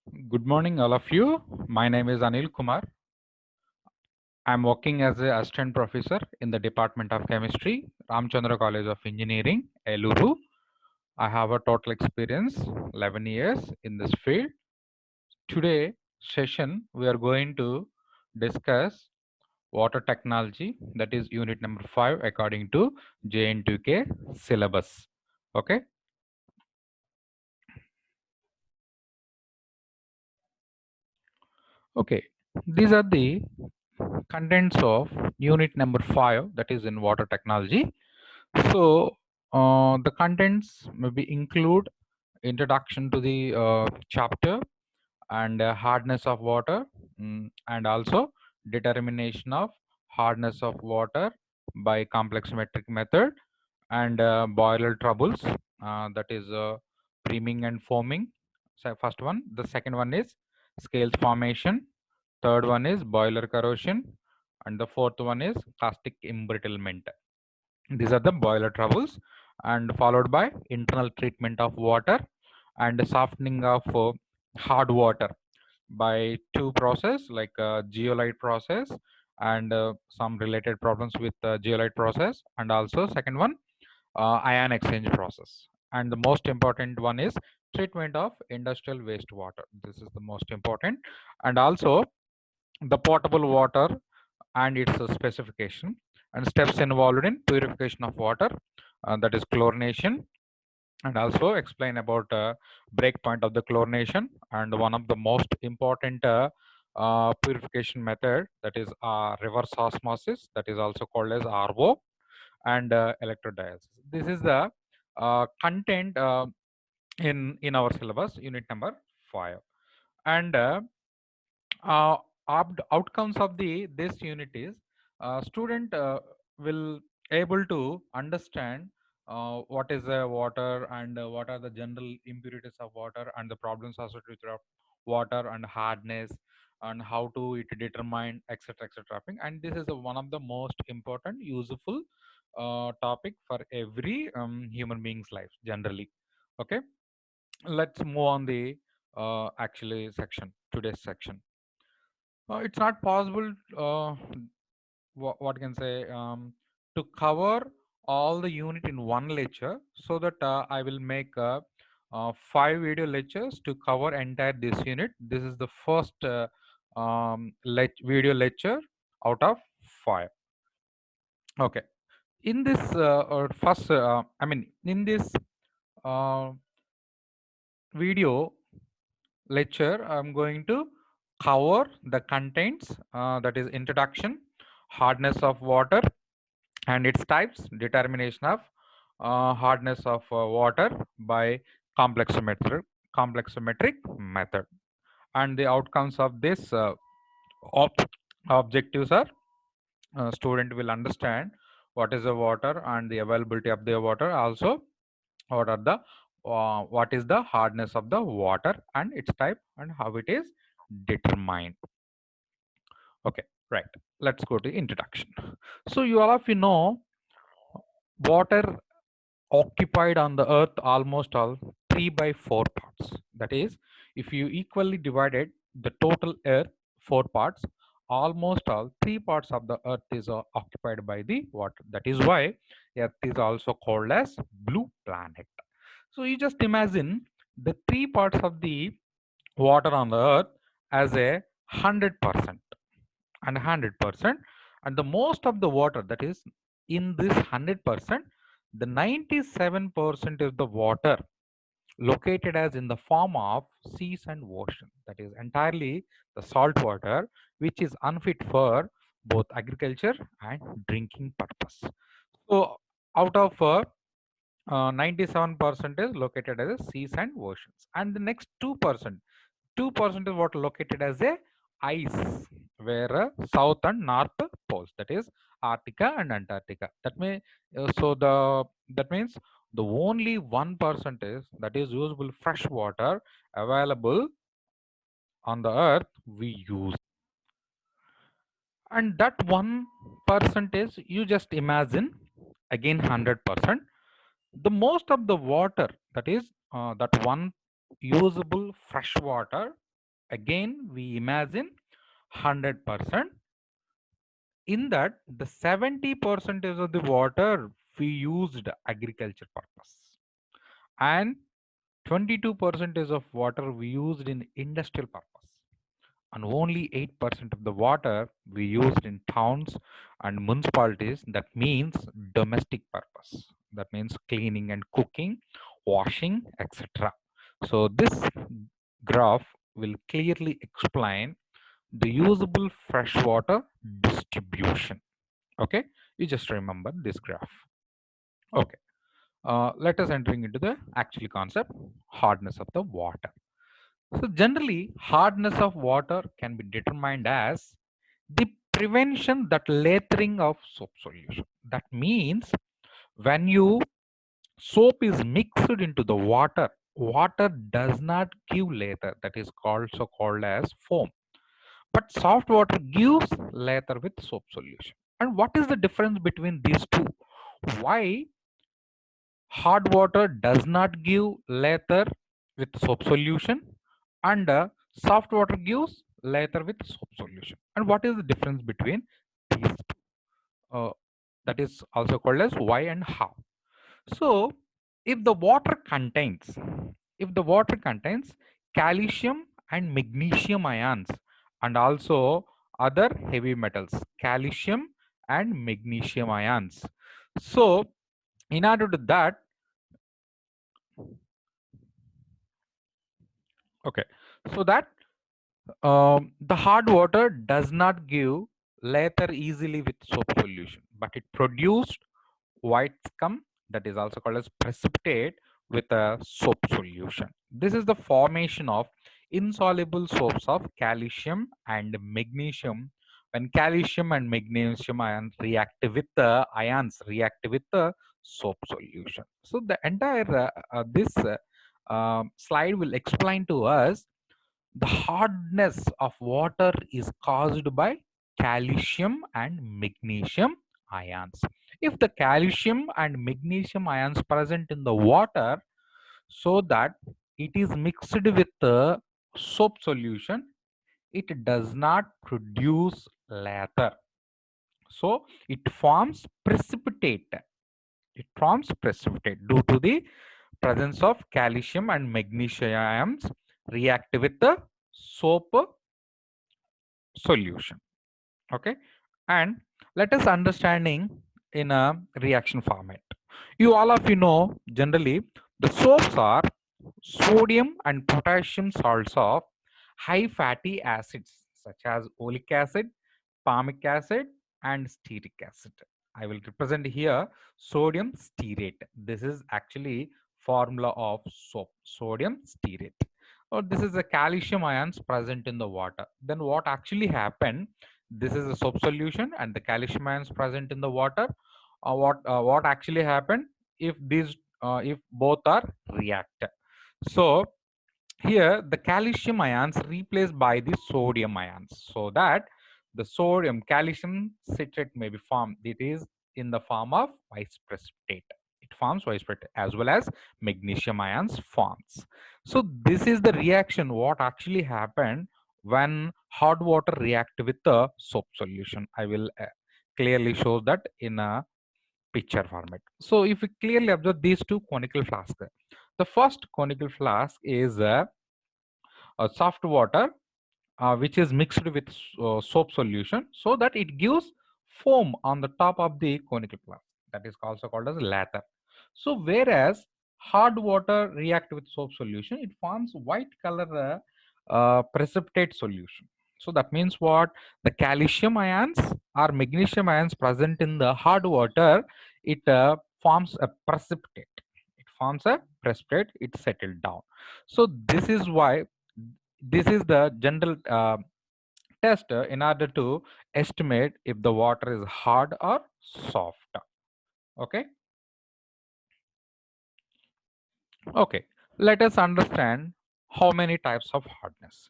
Good morning, all of you. My name is Anil Kumar. I'm working as an assistant professor in the Department of Chemistry, Ramchandra College of Engineering, Eluru. I have a total experience 11 years in this field. Today session we are going to discuss water technology, that is unit number 5 according to JN2K syllabus. Okay. Okay. These are the contents of unit number 5, that is in water technology. So the contents maybe include introduction to the chapter and hardness of water, and also determination of hardness of water by complex metric method, and boiler troubles, that is priming and foaming. So first one. The second one is scales formation. Third one is boiler corrosion, and the fourth one is caustic embrittlement. These are the boiler troubles, and followed by internal treatment of water and softening of hard water by two process like geolite process and some related problems with geolite process, and also second one ion exchange process. And the most important one is treatment of industrial wastewater. This is the most important. And also the potable water and its specification and steps involved in purification of water, that is chlorination, and also explain about breakpoint of the chlorination and one of the most important purification method, that is reverse osmosis, that is also called as RO, and electrodialysis. This is the content in our syllabus unit number 5. And outcomes of the this unit is student will able to understand what is the water, and what are the general impurities of water and the problems associated with water and hardness, and how to it determine, etc., etc. And this is one of the most important useful topic for every human being's life generally. Okay, let's move on the actually section, today's section. It's not possible, what can say, to cover all the unit in one lecture, so that I will make 5 video lectures to cover entire this unit. This is the first video lecture out of 5. Okay. In this first, I mean, in this uh, video lecture, I'm going to cover the contents, that is introduction, hardness of water and its types, determination of hardness of water by complexometric method, and the outcomes of this ob- objectives are student will understand what is the water and the availability of the water, also what are the what is the hardness of the water and its type and how it is determined. Okay, right. Let's go to introduction. So you all of you know water occupied on the earth almost all 3 by 4 parts. That is, if you equally divided the total earth 4 parts, almost all 3 parts of the earth is occupied by the water. That is why earth is also called as blue planet. So you just imagine the 3 parts of the water on the earth as a 100% and 100%, and the most of the water, that is in this 100%, the 97% is the water located as in the form of seas and ocean, that is entirely the salt water, which is unfit for both agriculture and drinking purpose. So out of 97% is located as seas and oceans, and the next 2% is what located as a ice, where south and north poles, that is Arctica and Antarctica. That means the only 1% is, that is usable fresh water available on the earth we use. And that 1% is, you just imagine, again 100%, the most of the water, that is that one usable fresh water Again, we imagine 100%. In that, the 70% of the water we used agriculture purpose, and 22% of water we used in industrial purpose, and only 8% of the water we used in towns and municipalities. That means domestic purpose. That means cleaning and cooking, washing, etc. So this graph will clearly explain the usable freshwater distribution. Okay, you just remember this graph. Okay, let us entering into the actual concept, hardness of the water. So generally, hardness of water can be determined as the prevention that lathering of soap solution. That means when you soap is mixed into the water, water does not give lather. That is also called as foam. But soft water gives lather with soap solution. And what is the difference between these two? Why hard water does not give lather with soap solution, and soft water gives lather with soap solution? And what is the difference between these two? That is also called as why and how. So if the water contains calcium and magnesium ions, and also other heavy metals, calcium and magnesium ions, so in order to that, okay, so that the hard water does not give lather easily with soap solution, but it produced white scum, that is also called as precipitate, with a soap solution. This is the formation of insoluble soaps of calcium and magnesium. When calcium and magnesium ions react with the soap solution. So the entire this slide will explain to us the hardness of water is caused by calcium and magnesium ions. If the calcium and magnesium ions present in the water, so that it is mixed with the soap solution, it does not produce lather. So it forms precipitate. It forms precipitate due to the presence of calcium and magnesium ions react with the soap solution. Okay, and let us understanding in a reaction format. You all of you know generally the soaps are sodium and potassium salts of high fatty acids such as oleic acid, palmic acid, and stearic acid. I will represent here sodium stearate. This is actually formula of soap, sodium stearate. Or this is the calcium ions present in the water. Then what actually happened? This is a soap solution and the calcium ions present in the water. What actually happened if if both are react? So here the calcium ions replaced by the sodium ions, so that the sodium calcium citrate may be formed. It is in the form of vice precipitate. It forms vice precipitate as well as magnesium ions forms. So this is the reaction what actually happened when hot water react with the soap solution. I will clearly show that in a picture format. So if we clearly observe these two conical flasks, the first conical flask is soft water which is mixed with soap solution, so that it gives foam on the top of the conical flask. That is also called as lather. So whereas hard water react with soap solution, it forms white color precipitate solution. So that means what? The calcium ions or magnesium ions present in the hard water, it forms a precipitate. It forms a precipitate. It settled down. So this is why this is the general test in order to estimate if the water is hard or soft. Okay. Okay, let us understand how many types of hardness.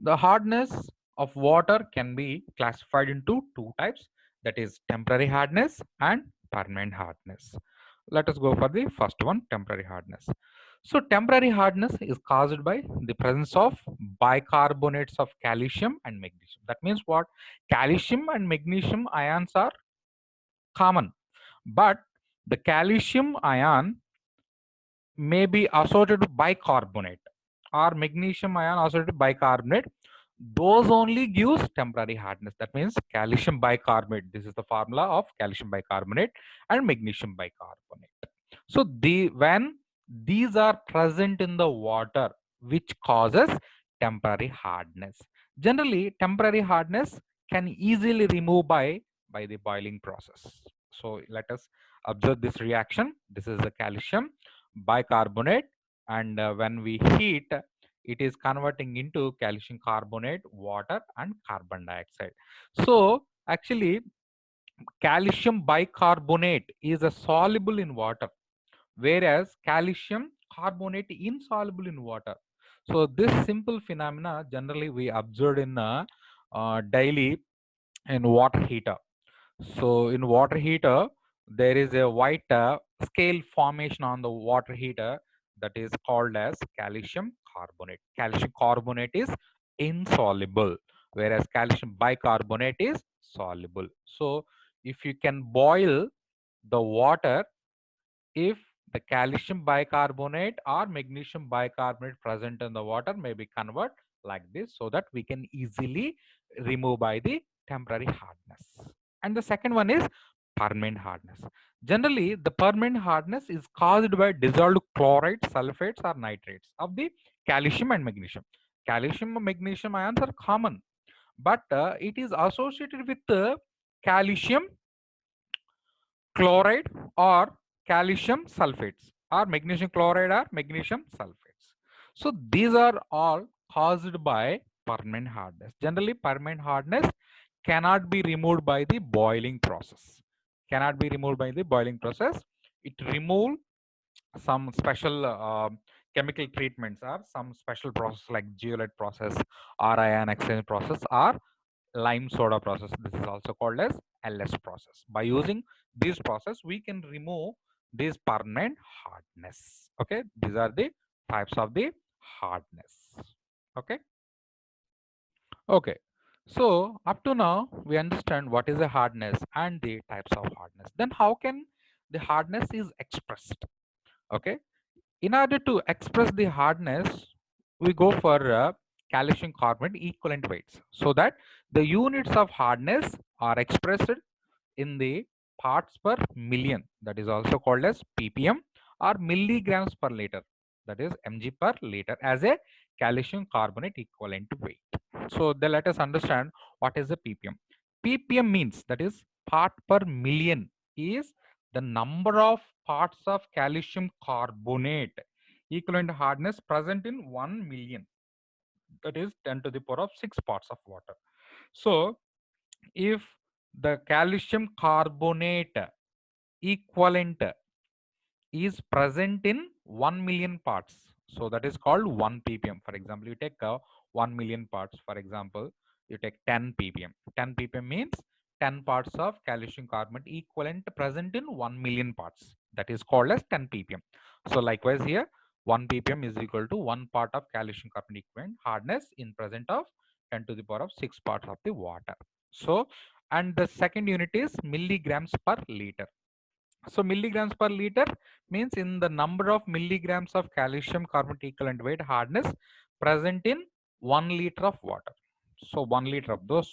The hardness of water can be classified into two types, that is temporary hardness and permanent hardness. Let us go for the first one, temporary hardness. So temporary hardness is caused by the presence of bicarbonates of calcium and magnesium. That means what? Calcium and magnesium ions are common, but the calcium ion may be associated with bicarbonate or magnesium ion associated with bicarbonate. Those only gives temporary hardness. That means calcium bicarbonate. This is the formula of calcium bicarbonate and magnesium bicarbonate. So when these are present in the water, which causes temporary hardness. Generally, temporary hardness can easily remove by the boiling process. So let us observe this reaction. This is the calcium bicarbonate, and when we heat, it is converting into calcium carbonate, water, and carbon dioxide. So actually, calcium bicarbonate is a soluble in water, whereas calcium carbonate insoluble in water. So this simple phenomena generally we observed in daily in water heater. So in water heater, there is a white scale formation on the water heater that is called as calcium carbonate. Calcium carbonate is insoluble, whereas calcium bicarbonate is soluble. So if you can boil the water, if the calcium bicarbonate or magnesium bicarbonate present in the water may be convert like this, so that we can easily remove by the temporary hardness. And the second one is permanent hardness. Generally, the permanent hardness is caused by dissolved chlorides, sulfates, or nitrates of the calcium and magnesium. Calcium and magnesium ions are common, but it is associated with calcium chloride or calcium sulfates, or magnesium chloride or magnesium sulfates. So these are all caused by permanent hardness. Generally, permanent hardness cannot be removed by the boiling process. Cannot be removed by the boiling process. It remove some special chemical treatments or some special process like zeolite process or ion exchange process or lime soda process. This is also called as LS process. By using this process, we can remove this permanent hardness. Okay, these are the types of the hardness. Okay. Okay. So up to now, we understand what is the hardness and the types of hardness. Then how can the hardness is expressed? Okay. In order to express the hardness, we go for calcium carbonate equivalent weights, so that the units of hardness are expressed in the parts per million, that is also called as ppm, or milligrams per liter, that is mg per liter, as a calcium carbonate equivalent weight. So then let us understand what is the ppm. Ppm means, that is part per million, is the number of parts of calcium carbonate equivalent hardness present in 1 million, that is 10 to the power of 6 parts of water. So if the calcium carbonate equivalent is present in 1 million parts, so that is called 1 ppm. For example, you take 1 million parts. For example, you take 10 ppm. 10 ppm means 10 parts of calcium carbonate equivalent present in 1 million parts, that is called as 10 ppm. So likewise here, 1 ppm is equal to 1 part of calcium carbonate equivalent hardness in present of 10 to the power of 6 parts of the water. So, and the second unit is milligrams per liter. So milligrams per liter means in the number of milligrams of calcium carbonate equivalent weight hardness present in 1 liter of water. So 1 liter of those,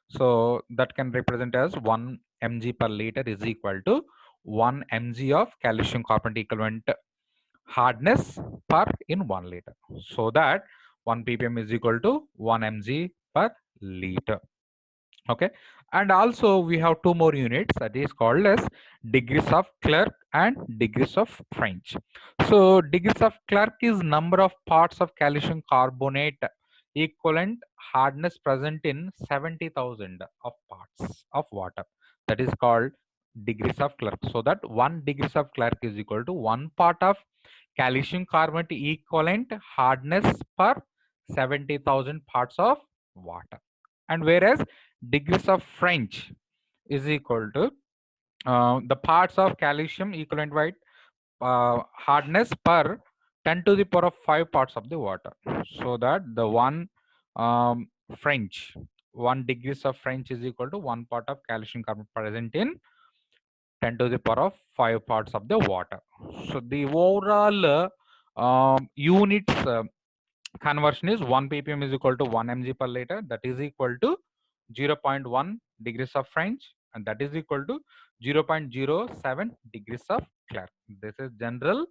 so that can represent as 1 mg per liter is equal to 1 mg of calcium carbonate equivalent hardness per in 1 liter. So that 1 ppm is equal to 1 mg per liter. Okay, and also we have two more units, that is called as degrees of Clerk and degrees of French. So degrees of Clerk is number of parts of calcium carbonate equivalent hardness present in 70,000 of parts of water, that is called degrees of Clerk. So that 1 degrees of Clerk is equal to 1 part of calcium carbonate equivalent hardness per 70,000 parts of water. And whereas degrees of French is equal to the parts of calcium equivalent weight hardness per 10 to the power of 5 parts of the water. So that the French, 1 degrees of French is equal to 1 part of calcium carbonate present in 10 to the power of 5 parts of the water. So the overall units conversion is 1 ppm is equal to 1 mg per liter. That is equal to 0.1 degrees of French, and that is equal to 0.07 degrees of Clark. This is general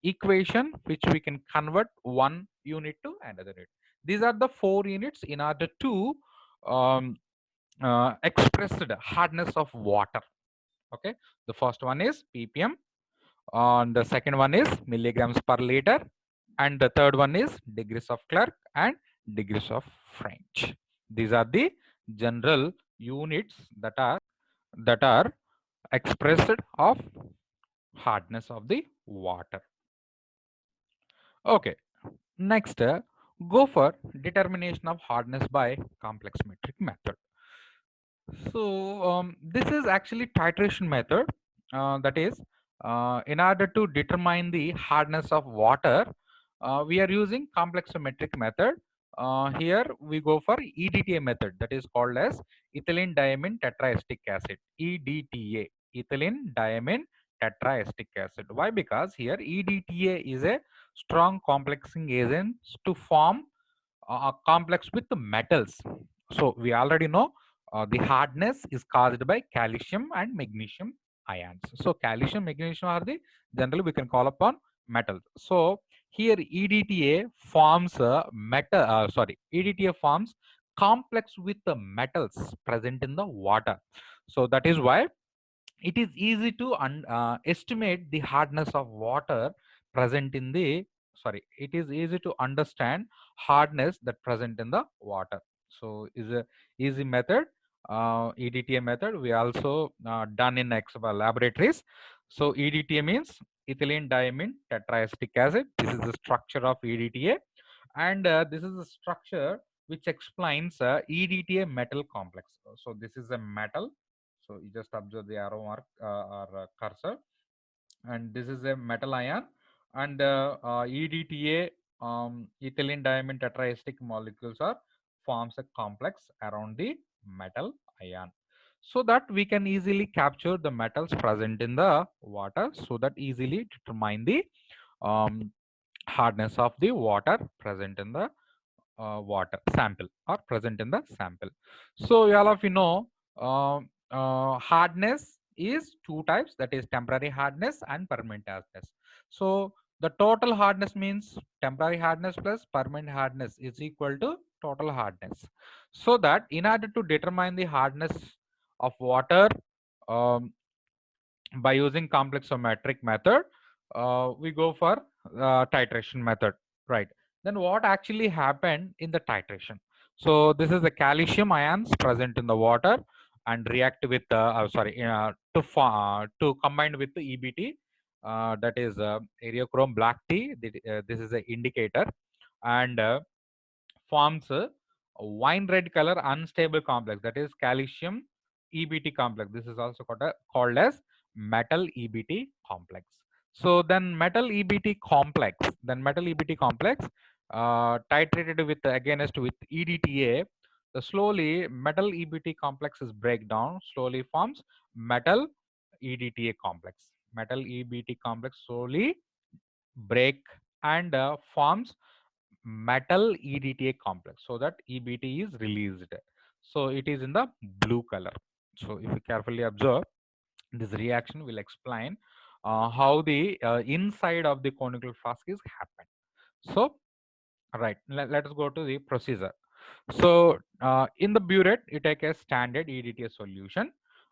equation which we can convert one unit to another unit. These are the 4 units in order to um, express the hardness of water. Okay, the first one is ppm, and the second one is milligrams per liter, and the third one is degrees of Clark and degrees of French. These are the general units that are expressed of hardness of the water. Okay, next go for determination of hardness by complex metric method. So this is actually titration method. That is, in order to determine the hardness of water, we are using complexometric method. Here we go for EDTA method, that is called as ethylene diamine tetraestic acid, EDTA, ethylene diamine tetraestic acid. Why? Because here EDTA is a strong complexing agent to form complex with the metals. So we already know the hardness is caused by calcium and magnesium ions. So calcium, magnesium are the generally we can call upon metals. So here EDTA forms EDTA forms complex with the metals present in the water. So that is why it is easy to estimate the hardness of water present in the it is easy to understand hardness that present in the water. So is a easy method, EDTA method. We also done in laboratories. So EDTA means ethylene diamine tetraestic acid. This is the structure of EDTA, and this is the structure which explains EDTA metal complex. So this is a metal. So you just observe the arrow mark or cursor, and this is a metal ion, and EDTA, ethylene diamine tetraestic molecules are forms a complex around the metal ion, so that we can easily capture the metals present in the water, so that easily determine the um, hardness of the water present in the water sample or present in the sample. So all of you know, hardness is two types, that is temporary hardness and permanent hardness. So the total hardness means temporary hardness plus permanent hardness is equal to total hardness. So that in order to determine the hardness of water, um, by using complexometric method, we go for titration method, right? Then what actually happened in the titration? So this is the calcium ions present in the water and react with to combine with the EBT, that is areochrome black tea. This is an indicator, and forms a wine red color unstable complex, that is calcium EBT complex. This is also called as metal EBT complex. So then metal EBT complex titrated with against with EDTA, the slowly metal EBT complex is breakdown, slowly forms metal EDTA complex. Metal EBT complex slowly break and forms metal EDTA complex, so that EBT is released. So it is in the blue color. So if you carefully observe, this reaction will explain how the inside of the conical flask is happened. So right, let us go to the procedure. So in the burette, you take a standard EDTA solution,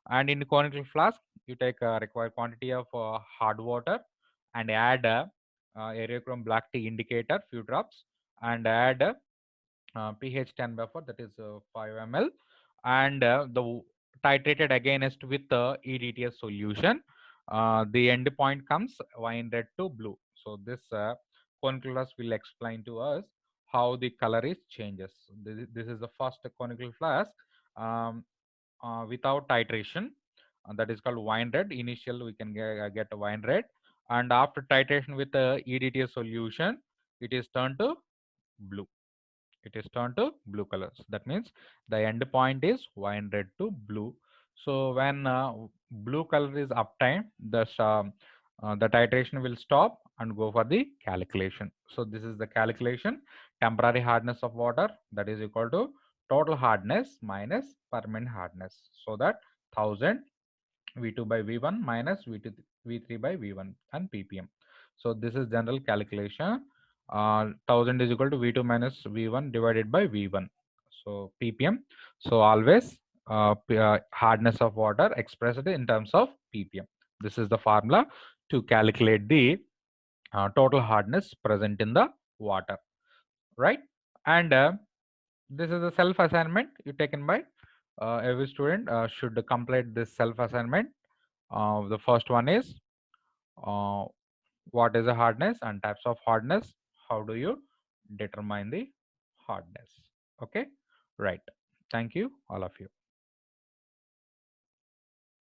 and in the conical flask, you take a required quantity of hard water and add areochrome black tea indicator, few drops, and add pH 10 buffer, that is 5 ml, and titrated against with the EDTA solution. The end point comes wine red to blue. So this conical flask will explain to us how the color is changes. This is the first conical flask um, without titration, that is called wine red. Initial we can get a wine red, and after titration with the EDTA solution, it is turned to blue. It is turned to blue colors. That means the end point is wine red to blue. So when blue color is obtained, the titration will stop and go for the calculation. So this is the calculation. Temporary hardness of water, that is equal to total hardness minus permanent hardness. So that 1000 V2 by V1 minus V2, V3 by V1 and ppm. So this is general calculation. 1000 is equal to V2 minus V1 divided by V1. So ppm. So always hardness of water expressed in terms of ppm. This is the formula to calculate the total hardness present in the water, right? And this is a self assignment you taken by every student should complete this self assignment. The first one is uh, what is the hardness and types of hardness. How do you determine the hardness? Okay, right. Thank you, all of you.